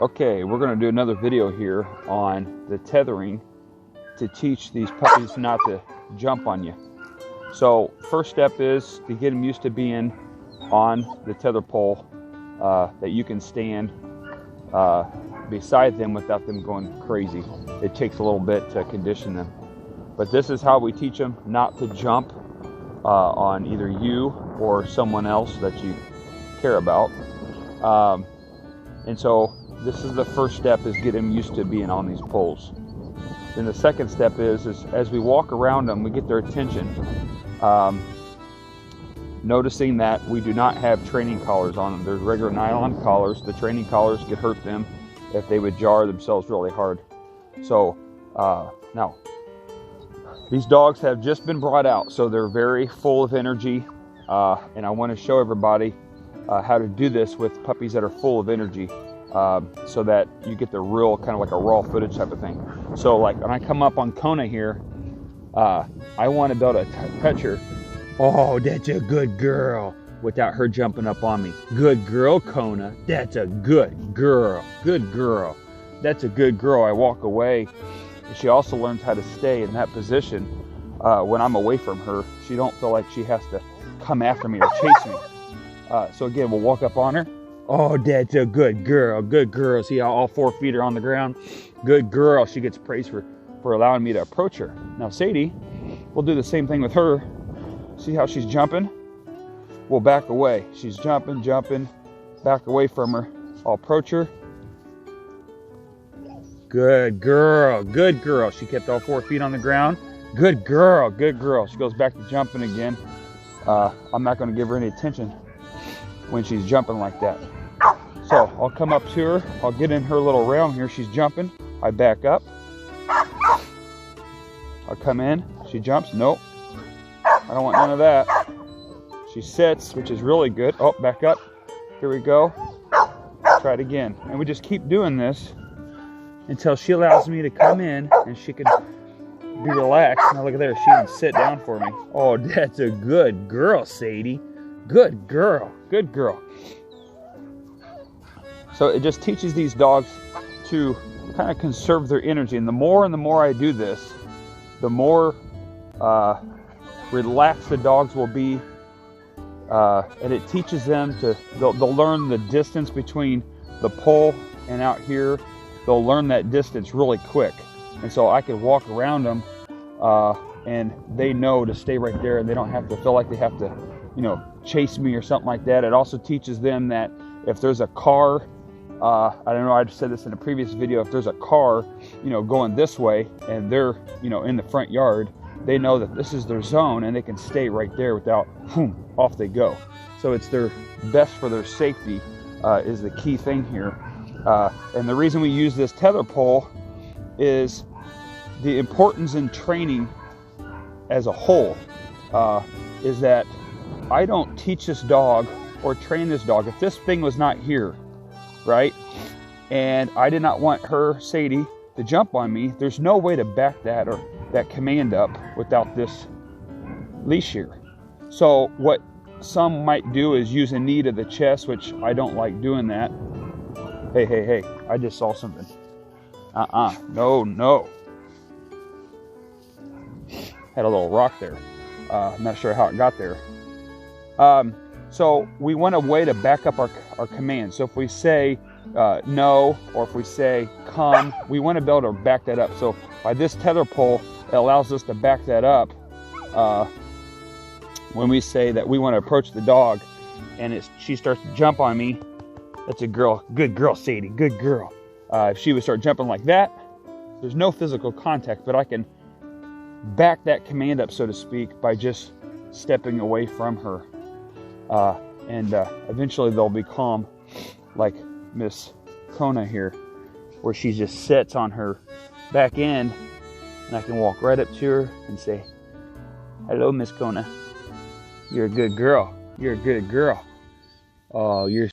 Okay, we're going to do another video here on the tethering to teach these puppies not to jump on you. So first step is to get them used to being on the tether pole that you can stand beside them without them going crazy. It takes a little bit to condition them. But this is how we teach them not to jump on either you or someone else that you care about. And so this is the first step, is get them used to being on these poles. Then the second step is as we walk around them, we get their attention. Noticing that we do not have training collars on them. There's regular nylon collars. The training collars could hurt them if they would jar themselves really hard. So now, these dogs have just been brought out, so they're very full of energy. And I want to show everybody how to do this with puppies that are full of energy, so that you get the real kind of like a raw footage type of thing. So like when I come up on Kona here, I want to be able to touch her. Oh, that's a good girl, without her jumping up on me. Good girl, Kona. That's a good girl. Good girl. That's a good girl. I walk away. And she also learns how to stay in that position when I'm away from her. She don't feel like she has to come after me or chase me. So again, we'll walk up on her. Oh, that's a good girl. Good girl. See how all 4 feet are on the ground? Good girl. She gets praised for allowing me to approach her. Now Sadie, we'll do the same thing with her. See how she's jumping? We'll back away. She's jumping, back away from her. I'll approach her. Good girl, good girl. She kept all 4 feet on the ground. Good girl, good girl. She goes back to jumping again. I'm not going to give her any attention when she's jumping like that. So I'll come up to her. I'll get in her little realm here. She's jumping. I back up. I'll come in. She jumps. Nope. I don't want none of that. She sits, which is really good. Oh, back up. Here we go. Try it again. And we just keep doing this until she allows me to come in and she can be relaxed. Now look at there. She can sit down for me. Oh, that's a good girl, Sadie. Good girl. Good girl. So it just teaches these dogs to kind of conserve their energy. And the more I do this, the more relaxed the dogs will be, and it teaches them they'll learn the distance between the pole and out here. They'll learn that distance really quick, and so I can walk around them, and they know to stay right there, and they don't have to feel like they have to, chase me or something like that. It also teaches them that if there's a car, I don't know, I just said this in a previous video, if there's a car, going this way, and they're, in the front yard, they know that this is their zone and they can stay right there without, off they go. So it's their best for their safety is the key thing here. And the reason we use this tether pole is the importance in training as a whole, is that I don't teach this dog or train this dog. If this thing was not here, right, and I did not want her, Sadie, to jump on me, there's no way to back that or that command up without this leash here. So what some might do is use a knee to the chest, which I don't like doing that. Hey, I just saw something. No. Had a little rock there. I'm not sure how it got there. So we want a way to back up our command. So if we say no, or if we say come, we want to be able to back that up. So by this tether pole, it allows us to back that up when we say that we want to approach the dog, and she starts to jump on me. That's a girl. Good girl, Sadie. Good girl. If she would start jumping like that, there's no physical contact, but I can back that command up, so to speak, by just stepping away from her. And eventually they'll be calm, like Miss Kona here, where she just sits on her back end, and I can walk right up to her and say, hello, Miss Kona. You're a good girl. You're a good girl. Oh, you're